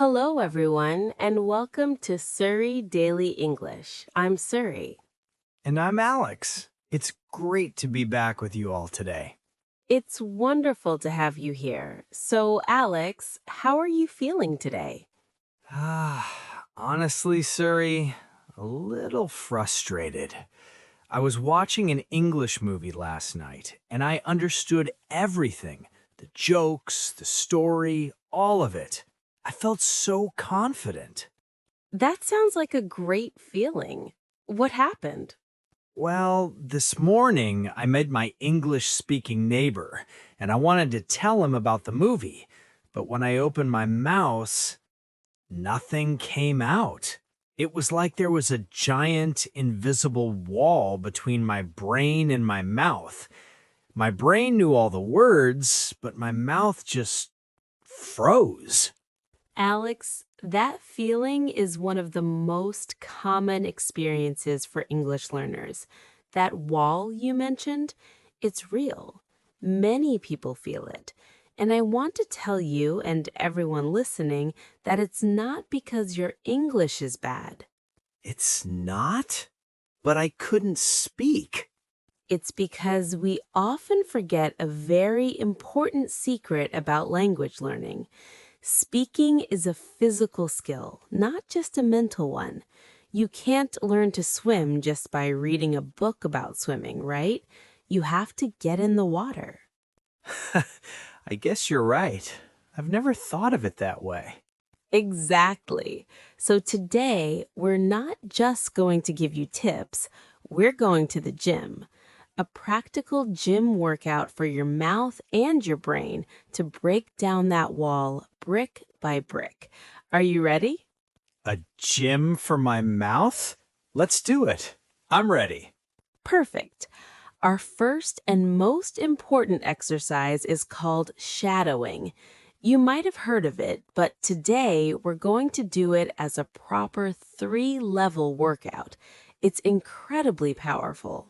Hello, everyone, and welcome to Suri Daily English. I'm Suri. And I'm Alex. It's great to be back with you all today. It's wonderful to have you here. So, Alex, how are you feeling today? Honestly, Suri, a little frustrated. I was watching an English movie last night, and I understood everything. The jokes, the story, all of it. I felt so confident. That sounds like a great feeling. What happened? Well, this morning I met my English-speaking neighbor, and I wanted to tell him about the movie. But when I opened my mouth, nothing came out. It was like there was a giant invisible wall between my brain and my mouth. My brain knew all the words, but my mouth just froze. Alex, that feeling is one of the most common experiences for English learners. That wall you mentioned, it's real. Many people feel it. And I want to tell you and everyone listening that it's not because your English is bad. It's not? But I couldn't speak. It's because we often forget a very important secret about language learning. Speaking is a physical skill, not just a mental one. You can't learn to swim just by reading a book about swimming, right? You have to get in the water. I guess you're right. I've never thought of it that way. Exactly. So today, we're not just going to give you tips, we're going to the gym. A practical gym workout for your mouth and your brain to break down that wall brick by brick. Are you ready? A gym for my mouth? Let's do it. I'm ready. Perfect. Our first and most important exercise is called shadowing. You might have heard of it, but today we're going to do it as a proper 3-level workout. It's incredibly powerful.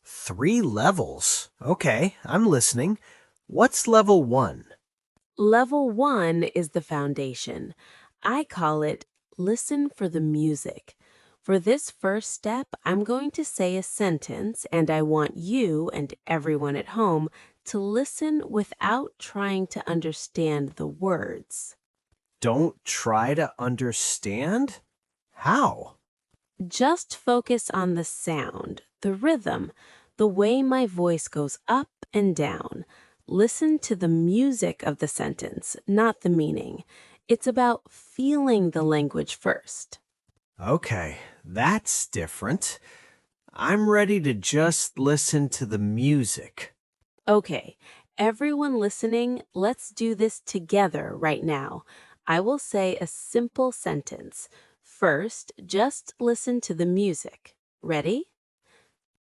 3 levels. Okay, I'm listening. What's level 1? Level 1 is the foundation. I call it listen for the music. For this first step, I'm going to say a sentence, and I want you and everyone at home to listen without trying to understand the words. Don't try to understand? How? Just focus on the sound, the rhythm, the way my voice goes up and down. Listen to the music of the sentence, not the meaning. It's about feeling the language first. Okay, that's different. I'm ready to just listen to the music. Okay, everyone listening, let's do this together right now. I will say a simple sentence. First, just listen to the music. Ready?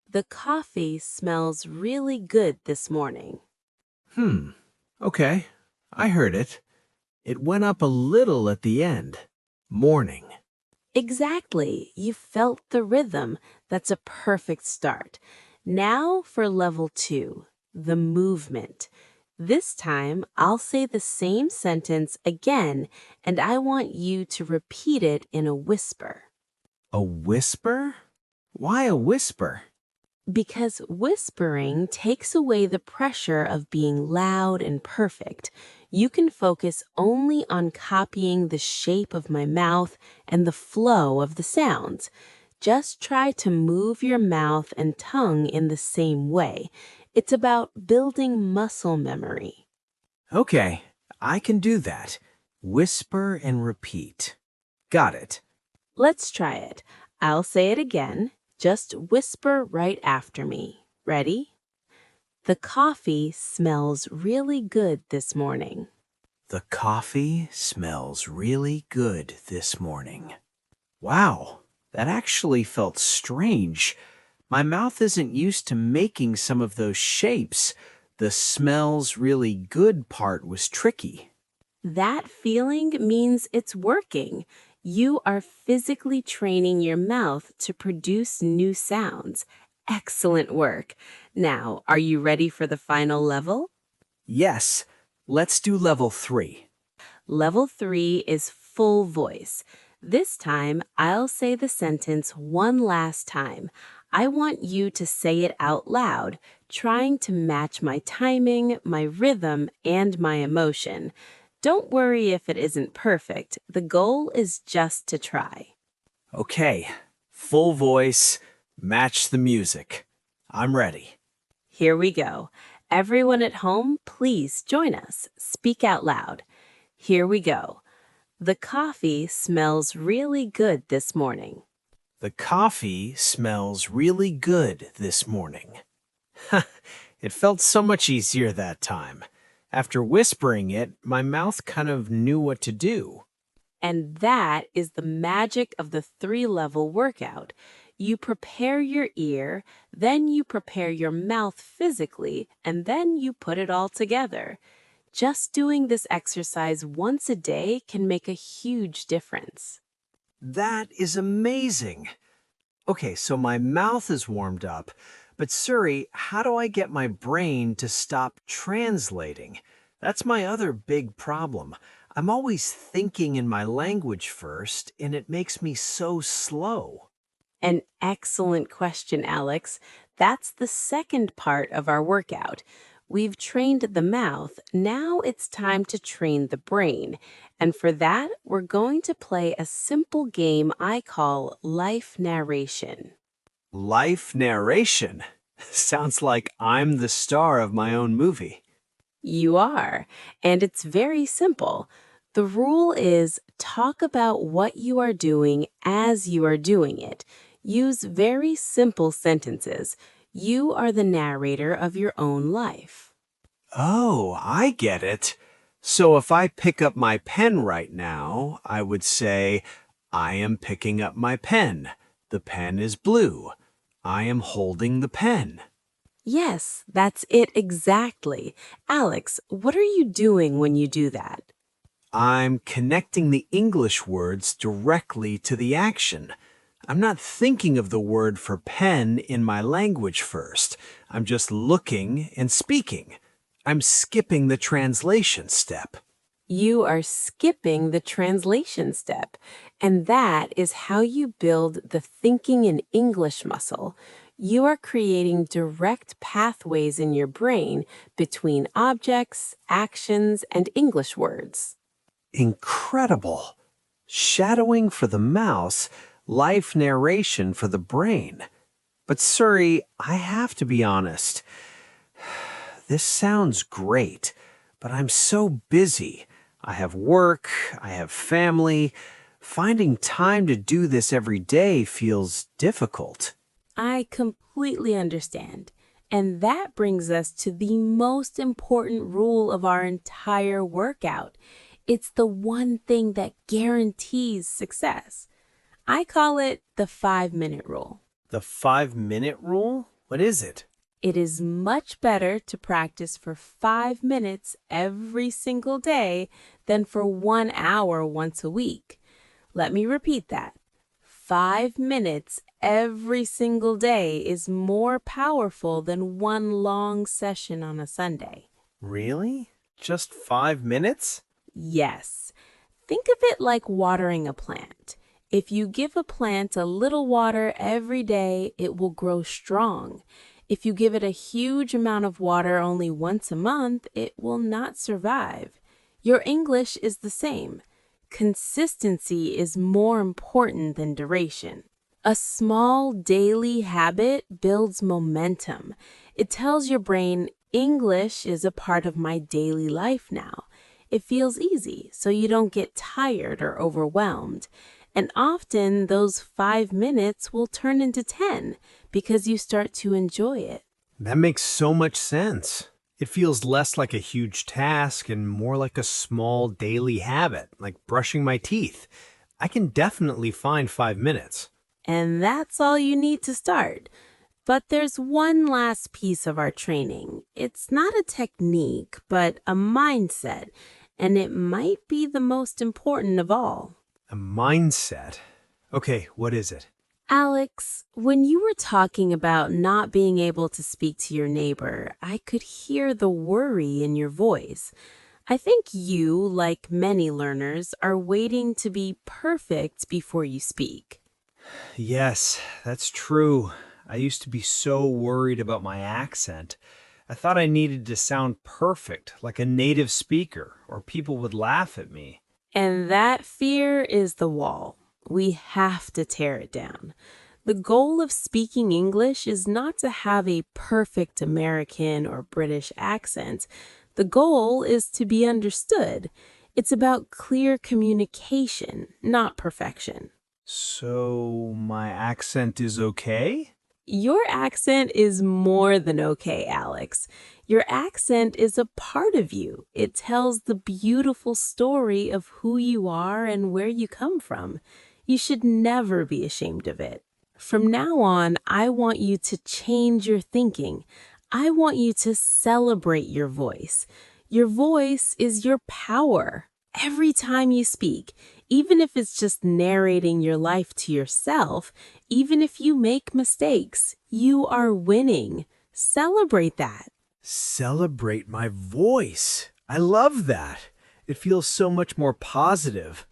The coffee smells really good this morning. Okay, I heard it. It went up a little at the end. Morning. Exactly. You felt the rhythm. That's a perfect start. Now for level 2, the movement. This time, I'll say the same sentence again, and I want you to repeat it in a whisper. A whisper? Why a whisper? Because whispering takes away the pressure of being loud and perfect. You can focus only on copying the shape of my mouth and the flow of the sounds. Just try to move your mouth and tongue in the same way. It's about building muscle memory. Okay, I can do that. Whisper and repeat. Got it. Let's try it. I'll say it again. Just whisper right after me. Ready? The coffee smells really good this morning. The coffee smells really good this morning. Wow, that actually felt strange. My mouth isn't used to making some of those shapes. The smells really good part was tricky. That feeling means it's working. You are physically training your mouth to produce new sounds. Excellent work. Now, are you ready for the final level? Yes, let's do level 3. Level 3 is full voice. This time, I'll say the sentence one last time. I want you to say it out loud, trying to match my timing, my rhythm, and my emotion. Don't worry if it isn't perfect. The goal is just to try. Okay, full voice, match the music. I'm ready. Here we go. Everyone at home, please join us. Speak out loud. Here we go. The coffee smells really good this morning. The coffee smells really good this morning. It felt so much easier that time. After whispering it, my mouth kind of knew what to do. And that is the magic of the 3-level workout. You prepare your ear, then you prepare your mouth physically, and then you put it all together. Just doing this exercise once a day can make a huge difference. That is amazing. Okay, so my mouth is warmed up, but Suri, how do I get my brain to stop translating? That's my other big problem. I'm always thinking in my language first, and it makes me so slow. An excellent question, Alex. That's the second part of our workout. We've trained the mouth. Now it's time to train the brain. And for that, we're going to play a simple game I call Life Narration. Life narration. Sounds like I'm the star of my own movie. You are, and it's very simple. The rule is talk about what you are doing as you are doing it. Use very simple sentences. You are the narrator of your own life. Oh, I get it. So if I pick up my pen right now, I would say, I am picking up my pen. The pen is blue. I am holding the pen. Yes, that's it exactly. Alex, what are you doing when you do that? I'm connecting the English words directly to the action. I'm not thinking of the word for pen in my language first. I'm just looking and speaking. I'm skipping the translation step. You are skipping the translation step, and that is how you build the thinking in English muscle. You are creating direct pathways in your brain between objects, actions, and English words. Incredible. Shadowing for the mouse, life narration for the brain. But Suri, I have to be honest. This sounds great, but I'm so busy. I have work, I have family. Finding time to do this every day feels difficult. I completely understand. And that brings us to the most important rule of our entire workout. It's the one thing that guarantees success. I call it the 5-minute rule. The 5-minute rule? What is it? It is much better to practice for 5 minutes every single day than for 1 hour once a week. Let me repeat that. 5 minutes every single day is more powerful than one long session on a Sunday. Really? Just 5 minutes? Yes. Think of it like watering a plant. If you give a plant a little water every day, it will grow strong. If you give it a huge amount of water only once a month, it will not survive. Your English is the same. Consistency is more important than duration. A small daily habit builds momentum. It tells your brain, English is a part of my daily life now. It feels easy, so you don't get tired or overwhelmed. And often those 5 minutes will turn into 10 because you start to enjoy it. That makes so much sense. It feels less like a huge task and more like a small daily habit, like brushing my teeth. I can definitely find 5 minutes. And that's all you need to start. But there's one last piece of our training. It's not a technique, but a mindset, and it might be the most important of all. A mindset. Okay, what is it? Alex, when you were talking about not being able to speak to your neighbor, I could hear the worry in your voice. I think you, like many learners, are waiting to be perfect before you speak. Yes, that's true. I used to be so worried about my accent. I thought I needed to sound perfect, like a native speaker, or people would laugh at me. And that fear is the wall. We have to tear it down. The goal of speaking English is not to have a perfect American or British accent. The goal is to be understood. It's about clear communication, not perfection. So, my accent is okay? Your accent is more than okay, Alex. Your accent is a part of you. It tells the beautiful story of who you are and where you come from. You should never be ashamed of it. From now on, I want you to change your thinking. I want you to celebrate your voice. Your voice is your power. Every time you speak, even if it's just narrating your life to yourself, even if you make mistakes, you are winning. Celebrate that. Celebrate my voice. I love that. It feels so much more positive.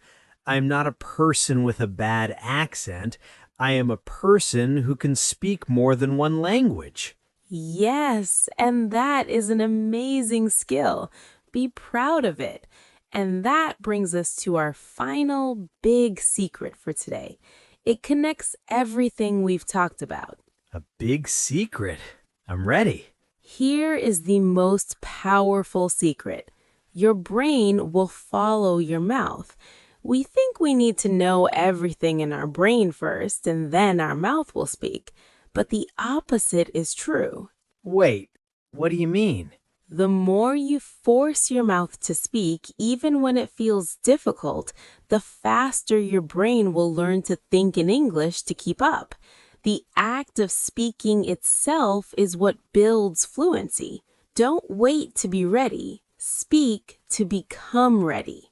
I'm not a person with a bad accent. I am a person who can speak more than one language. Yes, and that is an amazing skill. Be proud of it. And that brings us to our final big secret for today. It connects everything we've talked about. A big secret. I'm ready. Here is the most powerful secret. Your brain will follow your mouth. We think we need to know everything in our brain first, and then our mouth will speak. But the opposite is true. Wait, what do you mean? The more you force your mouth to speak, even when it feels difficult, the faster your brain will learn to think in English to keep up. The act of speaking itself is what builds fluency. Don't wait to be ready. Speak to become ready.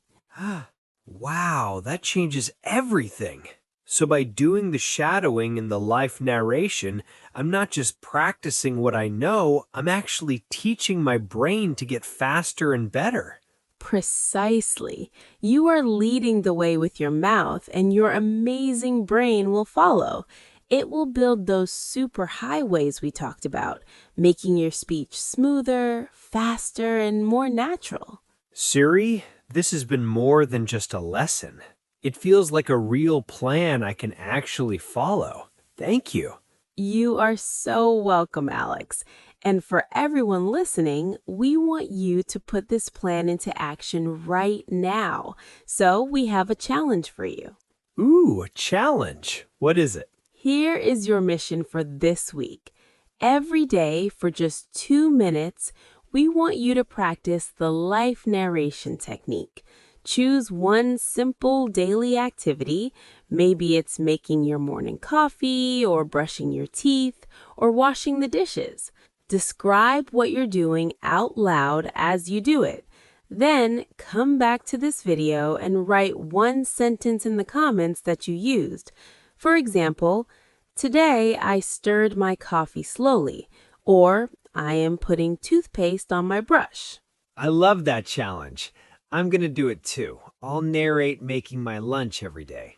Wow, that changes everything. So by doing the shadowing and the life narration, I'm not just practicing what I know, I'm actually teaching my brain to get faster and better. Precisely. You are leading the way with your mouth, and your amazing brain will follow. It will build those super highways we talked about, making your speech smoother, faster, and more natural. Suri, this has been more than just a lesson. It feels like a real plan I can actually follow. Thank you. You are so welcome, Alex. And for everyone listening, we want you to put this plan into action right now. So we have a challenge for you. Ooh, a challenge. What is it? Here is your mission for this week. Every day, for just 2 minutes, we want you to practice the life narration technique. Choose one simple daily activity. Maybe it's making your morning coffee, or brushing your teeth, or washing the dishes. Describe what you're doing out loud as you do it. Then come back to this video and write one sentence in the comments that you used. For example, today I stirred my coffee slowly, or I am putting toothpaste on my brush. I love that challenge. I'm going to do it too. I'll narrate making my lunch every day.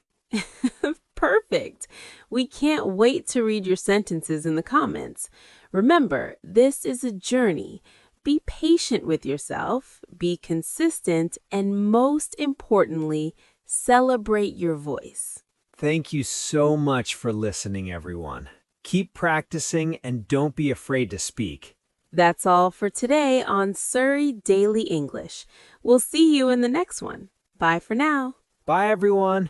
Perfect. We can't wait to read your sentences in the comments. Remember, this is a journey. Be patient with yourself, be consistent, and most importantly, celebrate your voice. Thank you so much for listening, everyone. Keep practicing and don't be afraid to speak. That's all for today on Surrey Daily English. We'll see you in the next one. Bye for now. Bye, everyone.